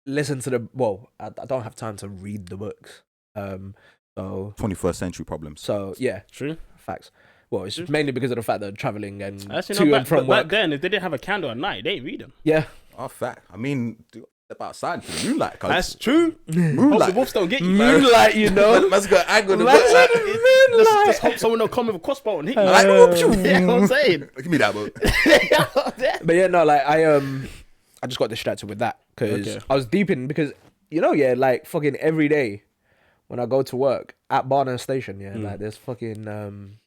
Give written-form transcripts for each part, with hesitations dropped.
listen to the. Well, I don't have time to read the books. So 21st century problems. So yeah, True. facts. Well, it's mainly because of the fact that I'm traveling and Actually, to no, and from work. back then, if they didn't have a candle at night, they didn't read them. Yeah, Oh, fact. I mean, step outside to the moonlight. That's true. Hope the Moonlight. wolves don't get you, man. moonlight, you know. Let's go angle the Man, book. Like, Just hope someone don't come with a crossbow and hit you. like, Yeah, what I'm saying. give me that book. But yeah, no, like I just got distracted with that because Okay. I was deep in because like fucking every day when I go to work at Barnum Station, like there's fucking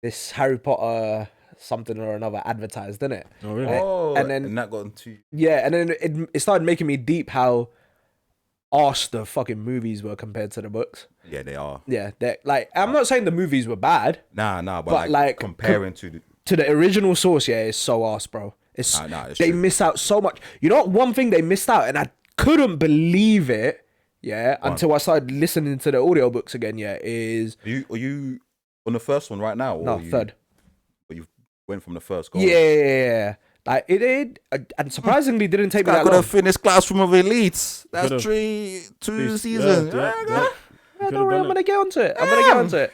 this Harry Potter something or another advertised, didn't it? Oh, really? Oh, And then- that got into. Yeah, and then it started making me deep how arse the fucking movies were compared to the books. Yeah, they are. Yeah, they like I'm not saying the movies were bad. But But, like, comparing to the. To the original source, yeah, it's so arse, bro. It's It's they true. miss out so much. You know what? One thing they missed out, and I couldn't believe it, until I started listening to the audiobooks again, is Are you on the first one right now? Or no, third. Or you went from the first goal? Yeah. Like it and surprisingly didn't take me I that could long. have finished Classroom of Elites. That's Could've. 2 seasons. Yeah. Yeah, don't worry, I'm gonna get onto it.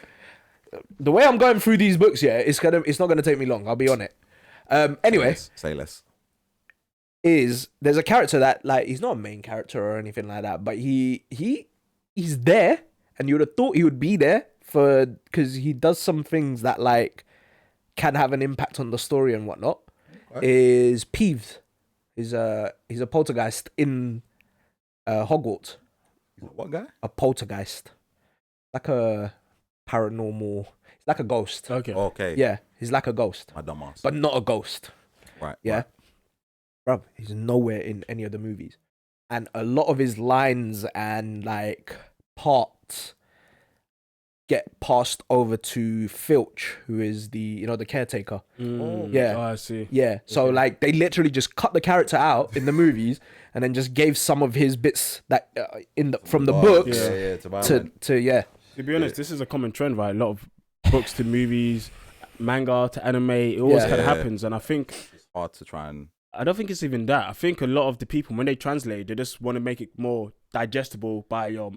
The way I'm going through these books, it's not gonna take me long. I'll be on it. Anyway, Say less. there's a character that like he's not a main character or anything like that, but he's there, and you would have thought he would be there because he does some things that like can have an impact on the story and whatnot. Is Peeves? He's a poltergeist in Hogwarts. What guy? A poltergeist, like a paranormal. It's like a ghost. Okay. Okay. Yeah, he's like a ghost, My dumb ass. but not a ghost. Right. Yeah, right. bruv, he's nowhere in any of the movies, and a lot of his lines and like parts get passed over to Filch, who is the caretaker. Yeah. Oh, I see. Yeah, so Okay. like they literally just cut the character out in the movies and then just gave some of his bits that from the books Yeah, to Batman. to To be honest, this is a common trend, right? A lot of books to movies, manga to anime. It always Yeah. kind of Yeah. happens, and I think It's hard to try and. I don't think it's even that. I think a lot of the people when they translate, they just want to make it more digestible by your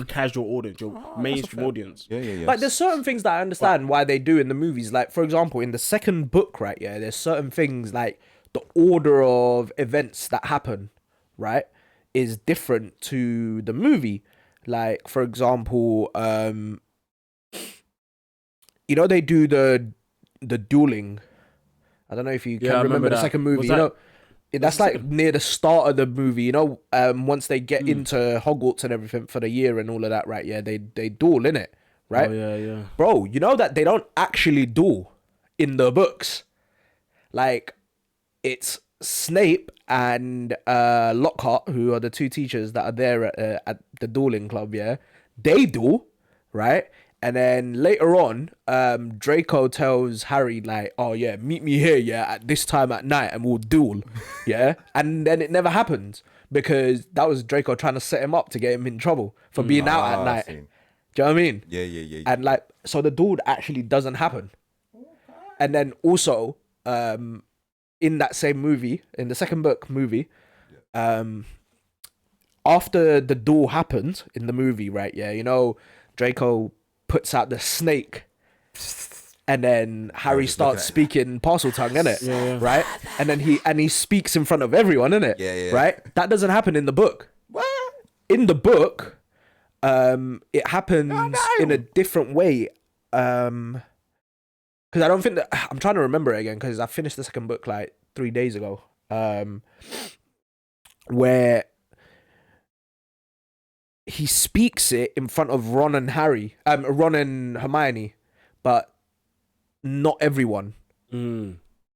casual audience, your mainstream audience. Yeah. Like there's certain things that I understand why they do in the movies. Like for example, in the second book, right? Yeah, there's certain things like the order of events that happen, right, is different to the movie. Like for example, they do the dueling. I don't know if you can Yeah, I remember the that. second movie. Was You that- know, that's like near the start of the movie. Once they get into Hogwarts and everything for the year and all of that, right? Yeah, they duel in it, right? Oh yeah. Bro, you know that they don't actually duel in the books. Like, it's Snape and Lockhart, who are the two teachers that are there at the dueling club. Yeah, they duel, right? And then later on, Draco tells Harry like, "Oh yeah, meet me here, at this time at night, and we'll duel." Yeah, and then it never happens because that was Draco trying to set him up to get him in trouble for being out at night. I see. Do you know what I mean? Yeah. And like, so the duel actually doesn't happen. And then also, in that same movie, in the second book movie, after the duel happens in the movie, right? Yeah, Draco puts out the snake, and then Harry just looking starts at speaking parcel tongue, innit? Yeah. Right? And then he speaks in front of everyone, innit? Yeah. Right? That doesn't happen in the book. What? In the book, it happens in a different way. Because I don't think that I'm trying to remember it again because I finished the second book like 3 days ago. Where he speaks it in front of Ron and Hermione, but not everyone.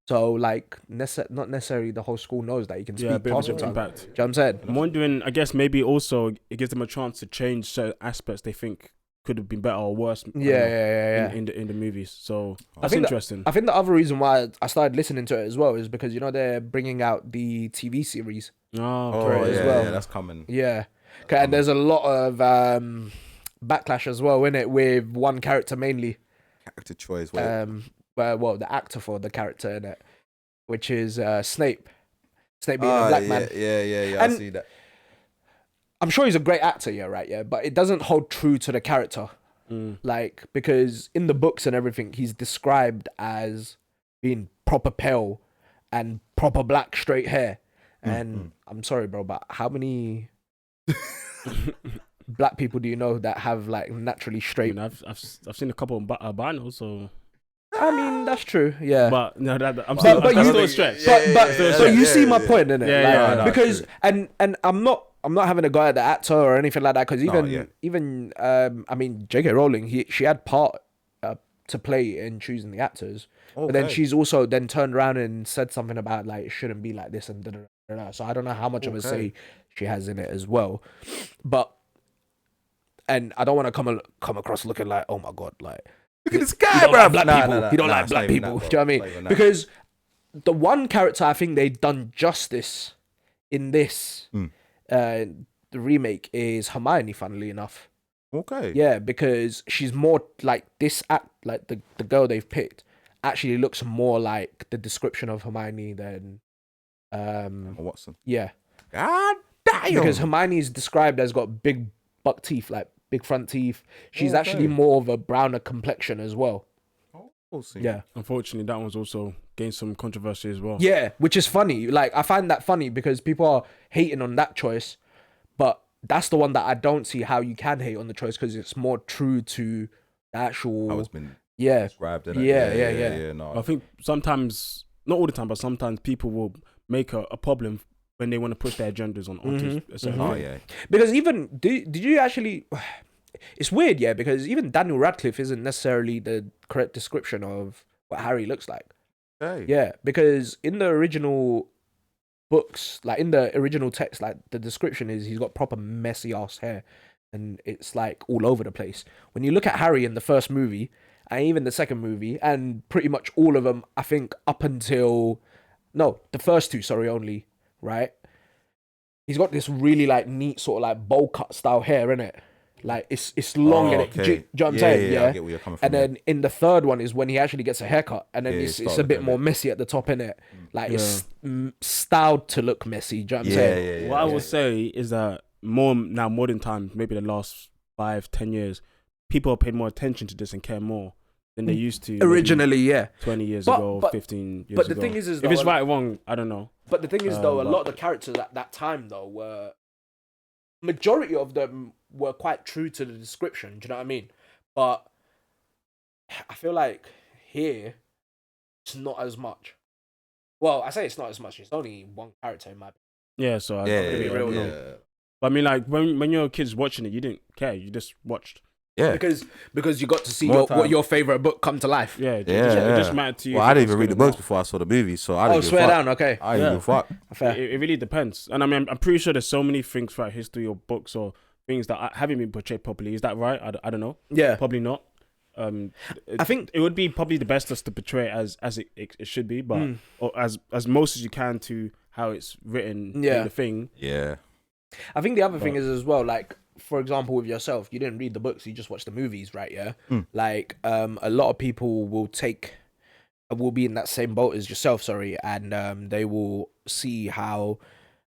So like, not necessarily the whole school knows that you can speak Yeah, a bit of a parcel different tongue. impact. Do you know what I'm saying? I'm wondering, I guess maybe also it gives them a chance to change certain aspects they think could have been better or worse. Yeah. In the movies. So that's think interesting. I think the other reason why I started listening to it as well is because they're bringing out the TV series. Oh it as well. yeah, that's coming. Yeah, okay, and there's a lot of backlash as well, innit, with one character mainly. Character choice. Well, the actor for the character in it, which is Snape. Snape being a black man. Yeah. And I see that. I'm sure he's a great actor, yeah, right, yeah, but it doesn't hold true to the character. Like, because in the books and everything, he's described as being proper pale and proper black straight hair. And I'm sorry, bro, but how many black people do you know that have like naturally I straight? mean, I've seen a couple of albinos, so. I mean, that's true, yeah. But no, I'm But still you- a stretch. So you see my point, innit? Yeah, Like, no, because true. and I'm not having a go at the actor or anything like that, because even I mean, J.K. Rowling, she had part to play in choosing the actors, but then Okay. she's also then turned around and said something about like it shouldn't be like this and da, da, da, da. So I don't know how much of a say she has in it as well, but and I don't want to come across looking like, oh my god, like Look at this he guy, don't bro. like black people. He don't like it's not black even people. that, Do you know what I bro. mean? Not even that. Because the one character I think they done justice in this the remake is Hermione, funnily enough. Okay. Yeah, because she's more like this act, like the girl they've picked actually looks more like the description of Hermione than Watson. yeah. God damn. Because Hermione is described as got big buck teeth, like big front teeth. She's Okay. actually more of a browner complexion as well. We'll see. Yeah. Unfortunately, that one's also gained some controversy as well. Yeah, which is funny. Like, I find that funny because people are hating on that choice, but that's the one that I don't see how you can hate on the choice because it's more true to the actual. How it's been Yeah. described, innit? Yeah. No. I think sometimes, not all the time, but sometimes people will make a problem when they want to push their agendas onto a certain Oh thing. yeah. Because even did you actually? It's weird, yeah. Because even Daniel Radcliffe isn't necessarily the correct description of what Harry looks like. Hey. Yeah, because in the original books, like in the original text, like the description is he's got proper messy ass hair, and it's like all over the place. When you look at Harry in the first movie and even the second movie, and pretty much all of them, I think up until the first two, sorry, only, right? He's got this really like neat sort of like bowl cut style hair, innit? Like it's long and okay. do you know what I'm saying? Yeah. I get where you're coming from. And then in the third one is when he actually gets a haircut, and then Yeah, it's start a bit looking a more bit- messy at the top, innit? Like it's styled to look messy. Do you know what I'm saying? What I would say is that more now, modern times, maybe the last 5-10 years, people have paid more attention to this and care more than they used to maybe Originally, yeah. 20 years But- ago, but- 15 years but ago. the thing is if though, it's right or wrong, I don't know. But the thing is, though, a but- lot of the characters at that time, though, were majority of them were quite true to the description. Do you know what I mean? But I feel like here it's not as much. Well, I say it's not as much. It's only one character in my. Yeah, so I Yeah, don't really real, know. yeah. But I mean, like when you're kids watching it, you didn't care. You just watched. Yeah. Because you got to see More time. what your favorite book come to life. Yeah, Yeah, it just mattered to you. Well, if I it didn't was even read the good or books not. before I saw the movie, so I Oh, didn't give a swear fuck. down, okay. I didn't give a fuck. Fair. It really depends. And I mean, I'm pretty sure there's so many things throughout history or books or things that haven't been portrayed properly. Is that right? I don't know. Yeah. Probably not. I think it would be probably the best just to portray it as it should be, but or as most as you can to how it's written Yeah. in the thing. Yeah. I think the other thing is as well, like, for example, with yourself, you didn't read the books, you just watched the movies, right? Yeah. Like, a lot of people will be in that same boat as yourself, sorry, and they will see how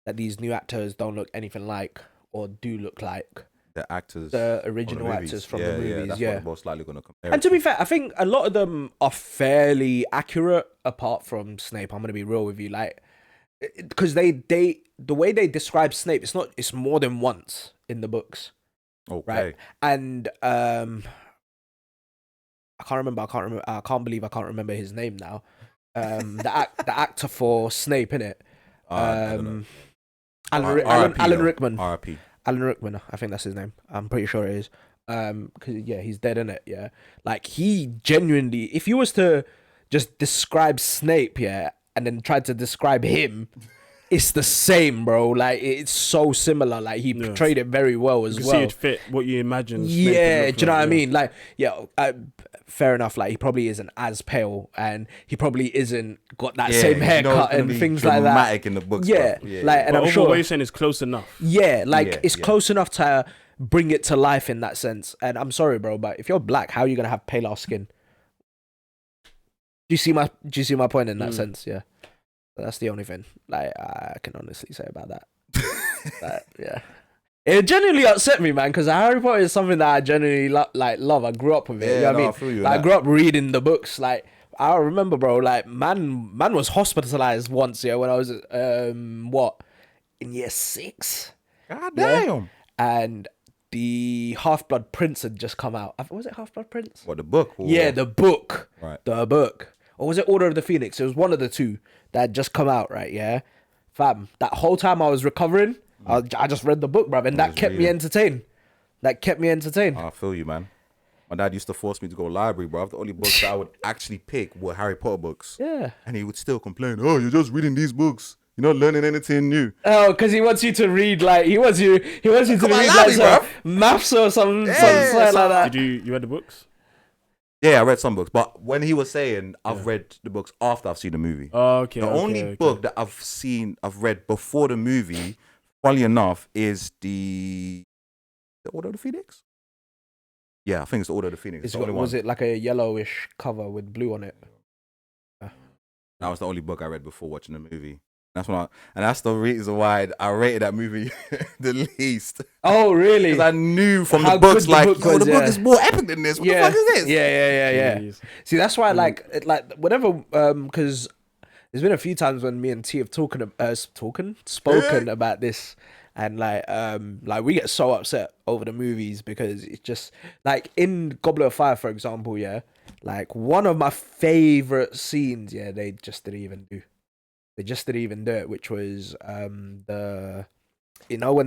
that these new actors don't look anything like or do look like The actors. the from original movies. actors from the movies. That's Yeah. what they're most likely going to compare. And to be fair, I think a lot of them are fairly accurate, apart from Snape. I'm gonna be real with you, like, because they the way they describe Snape, it's more than once in the books, Okay. right? And I can't believe I can't remember his name now. The actor for Snape, innit? I don't know. Alan Rickman. R.I.P. Alan Rickman, I think that's his name. I'm pretty sure it is. Cause yeah, he's dead in it. Yeah, like he genuinely, if you was to just describe Snape, yeah, and then try to describe him, it's the same, bro. Like it's so similar. Like he portrayed it very well as You can well. see it fit what you imagine. Snape would Yeah, look do you know like, what I mean? Like, yeah, fair enough. Like, he probably isn't as pale, and he probably isn't got that same you know it's haircut gonna and be things like that. dramatic in the books. Yeah, bro. like, and But I'm overall, sure. what you're saying is close enough. Yeah, like Yeah, it's yeah. close enough to bring it to life in that sense. And I'm sorry, bro, but if you're black, how are you gonna have paler skin? Do you see my point in that sense? Yeah. That's the only thing like I can honestly say about that. Yeah. It genuinely upset me, man, because Harry Potter is something that I genuinely love. I grew up with it. Yeah, You know what no, I mean? I feel you on Like, I that. grew up reading the books. Like, I remember, bro. Like, man was hospitalized once. Yeah, when I was in year 6. God Yeah. damn. And the Half-Blood Prince had just come out. Was it Half-Blood Prince? What, the book? Or... Yeah, the book. Right. The book. Or was it Order of the Phoenix? It was one of the two that had just come out, right? Yeah. Fam, that whole time I was recovering, I just read the book, bruv, and that kept me entertained. That kept me entertained. I feel you, man. My dad used to force me to go to library, bro. The only books that I would actually pick were Harry Potter books. Yeah. And he would still complain, oh, you're just reading these books. You're not learning anything new. Oh, because he wants you to read, like, he wants you to read, on, like, library, some maths or something like that. Did you read the books? Yeah, I read some books. But when he was saying, I've read the books after I've seen the movie. Oh, okay. The only book that I've read before the movie, funny enough, is the Order of the Phoenix? Yeah, I think it's the Order of the Phoenix. It's the only Was one. it like a yellowish cover with blue on it? That was the only book I read before watching the movie. And that's the reason why I rated that movie the least. Oh, really? Because I knew from How the books, good the like, book yo, was, the book yeah. is more epic than this. What the fuck is this? Yeah. Jeez. See, that's why I like whatever, because there's been a few times when me and T have spoken about this, and like we get so upset over the movies because it's just like in Goblet of Fire, for example, yeah, like one of my favorite scenes, yeah, they just didn't even do. They just didn't even do it, which was when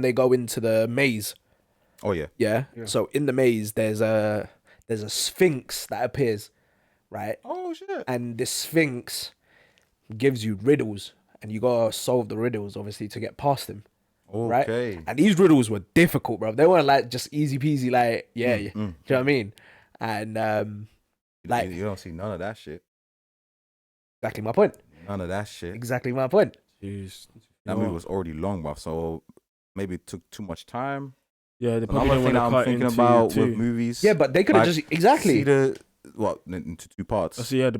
they go into the maze. Oh, yeah. Yeah. So in the maze, there's a sphinx that appears, right? Oh, shit. And this sphinx gives you riddles, and you gotta solve the riddles, obviously, to get past them. Right? Okay. And these riddles were difficult, bro. They weren't like just easy peasy, like do you know what I mean? And like you don't see none of that shit. exactly my point. None of that shit. Exactly my point. Jeez. That movie was already long, bro. So maybe it took too much time. Yeah, they probably Another don't thing want to I'm cut thinking into about two. with movies. Yeah, but they could have like, just exactly. see into 2 parts. So yeah,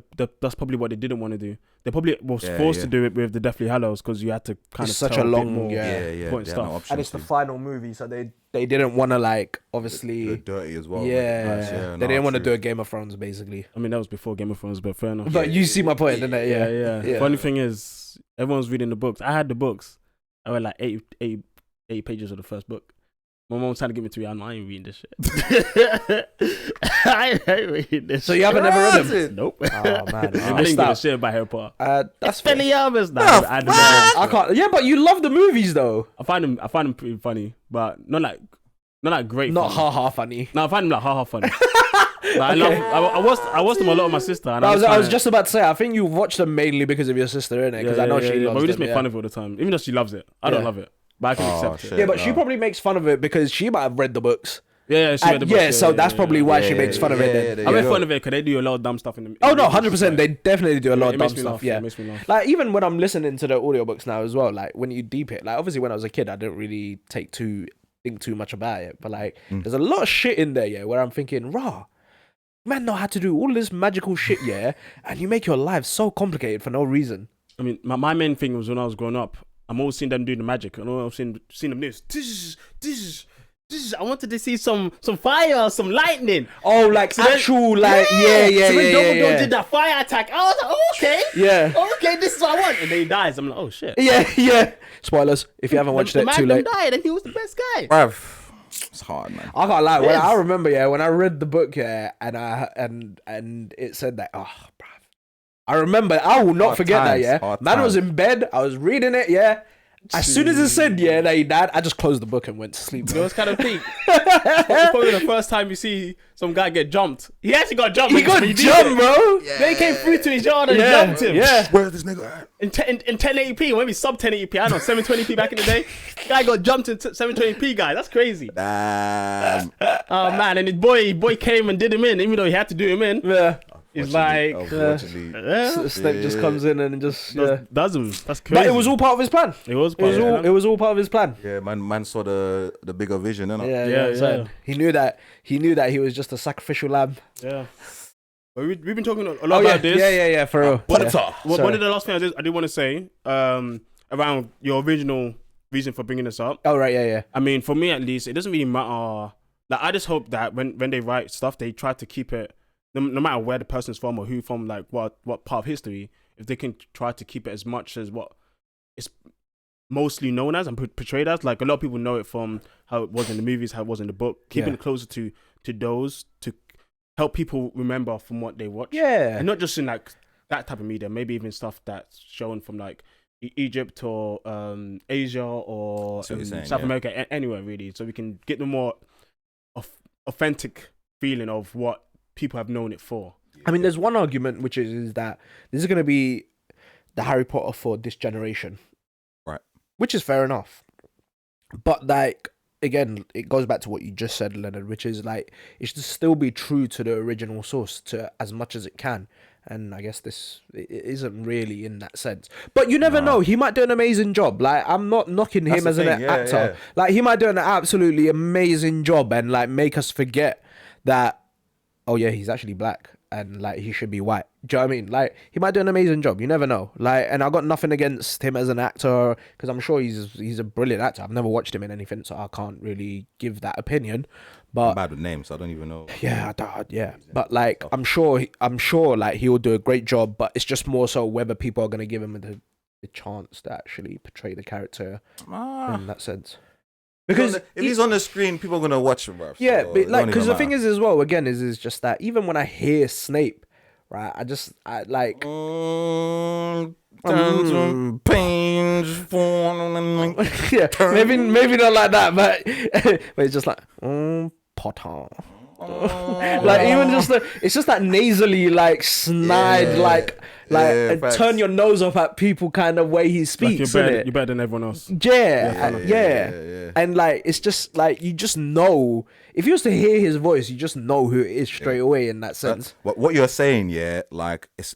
that's probably what they didn't want to do. They probably was forced to do it with the Deathly Hallows because you had to kind It's of such tell a bit long- more yeah. important they had no stuff. option And it's the to. final movie, so they didn't want to like They're obviously dirty as well. yeah, they didn't want to do a Game of Thrones basically. I mean, that was before Game of Thrones, but fair enough. But you see my point, didn't it? Yeah. Funny thing is, everyone's reading the books. I had the books. I read like eight pages of the first book. My mom was trying to get me to read. I ain't reading this shit. I ain't reading this. So you haven't never read them? Nope. Oh man, I you didn't missed give a out. shit about Harry Potter. That's fair. Expelliarmus. Nah, The I fuck? I can't. Yeah, but you love the movies though. I find them pretty funny, but not like great. Not funny. ha funny. No, I find them like ha funny. Like, I watched them a lot with my sister. And I was kinda, just about to say. I think you watched them mainly because of your sister, innit? Because I know she loves but we just them, make fun of it all the time, even though she loves it. I don't Yeah. love it, but I can accept shit. it. Yeah, but she No. probably makes fun of it because she might have read the books. Yeah, she read the books, So that's probably why she makes fun of it. Then. I make fun of it because they do a lot of dumb stuff in the. Oh in no, the 100%. They definitely do a lot of dumb makes me stuff. laugh. Yeah, It makes me laugh. like even when I'm listening to the audiobooks now as well, like when you deep it, like obviously when I was a kid, I didn't really think too much about it, but like there's a lot of shit in there, yeah, where I'm thinking, rah, man, know how to do all this magical shit, yeah, and you make your life so complicated for no reason. I mean, my main thing was when I was growing up, I'm always seeing them do the magic. And I've seen them do this. I wanted to see some fire, some lightning. Oh, like So then- actual, like So when Dumbledore yeah. did that fire attack, I was like, oh, okay. Yeah. Okay, this is what I want. And then he dies. I'm like, oh shit. Yeah. Spoilers if you haven't watched the it, too late. died and he was the best guy. Bruv, it's hard, man. I can't lie. When Yes. I remember, yeah, when I read the book, yeah, and it said that, oh, bruv. I remember. I will not Hard forget times, that. Yeah, hard man was times. in bed. I was reading it. Yeah. As soon as it said yeah that he died, I just closed the book and went to sleep. You know, it's kind of peak. It's probably the first time you see some guy get jumped. He actually got jumped. He got did jumped, it. bro. They came through to his yard and Yeah, jumped him. yeah. Where's this nigga at? In 1080p, maybe sub 1080p. I know 720p back in the day. Guy got jumped in 720p, guy. That's crazy. Damn. Oh man, and his boy came and did him in, even though he had to do him in. Yeah. He's like, Unfortunately. Snape just comes in and just does him. That's crazy. But it was all part of his plan. It was. It was all part of his plan. Yeah, man saw the bigger vision, innit? Yeah, Yeah, yeah. He knew that he was just a sacrificial lamb. Yeah. But we've been talking a lot Oh yeah, about this. yeah, for real. Potter. One of the last things I did want to say around your original reason for bringing this up. Oh right, yeah. I mean, for me at least, it doesn't really matter. Like, I just hope that when they write stuff, they try to keep it, no matter where the person's from or who from, like what part of history, if they can try to keep it as much as what it's mostly known as and portrayed as. Like, a lot of people know it from how it was in the movies, how it was in the book. Keeping it closer to those to help people remember from what they watch. Yeah. And not just in like that type of media, maybe even stuff that's shown from like Egypt or Asia or South America, anywhere really, so we can get the more authentic feeling of what people have known it for. I mean, there's one argument which is that this is going to be the Harry Potter for this generation, right? Which is fair enough, but like again, it goes back to what you just said, Leonard, which is like it should still be true to the original source to as much as it can. And I guess this it isn't really in that sense. But you never know. He might do an amazing job. Like, I'm not knocking him as an actor. Yeah. Like, he might do an absolutely amazing job and, like, make us forget that, oh, yeah, he's actually black and, like, he should be white. Do you know what I mean? Like, he might do an amazing job. You never know. Like, and I got nothing against him as an actor because I'm sure he's a brilliant actor. I've never watched him in anything, so I can't really give that opinion. But I'm bad with names, so I don't even know. Yeah, but like I'm sure like he will do a great job. But it's just more so whether people are gonna give him the chance to actually portray the character in that sense. Because if he's on the screen, people are gonna watch him, bro. Yeah, so but like because the thing is as well, again, is just that even when I hear Snape, right, I like. Yeah, maybe not like that, but it's just like Potter. Like even just it's just that nasally, like snide, like turn your nose off at people kind of way he speaks. Like you're better than everyone else. Yeah. And like it's just like you just know if you was to hear his voice, you just know who it is straight away in that sense. What you're saying, like it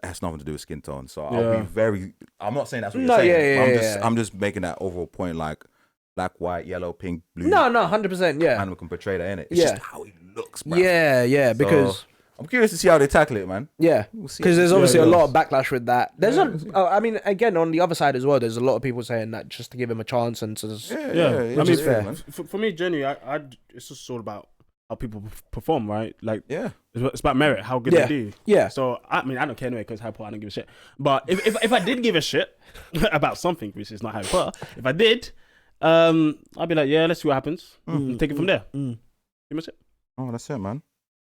has nothing to do with skin tone. So I'll be very. I'm not saying that's what you're saying. I'm just making that overall point, like black, white, yellow, pink, blue. No, 100%. Yeah, and we can portray that in it. It's just how he looks, bro. Yeah. Because I'm curious to see how they tackle it, man. Yeah, because there's obviously a lot of backlash with that. There's I mean, again, on the other side as well, there's a lot of people saying that just to give him a chance and to just, I mean, fair. For me, generally, it's just all about how people perform, right? Like, it's about merit, how good they do. Yeah. So I mean, I don't care anyway because Harry Potter, I don't give a shit. But if I did give a shit about something, which is not Harry Potter, if I did, I'd be like, yeah, let's see what happens. Take it from there. Pretty much it. Oh, that's it, man.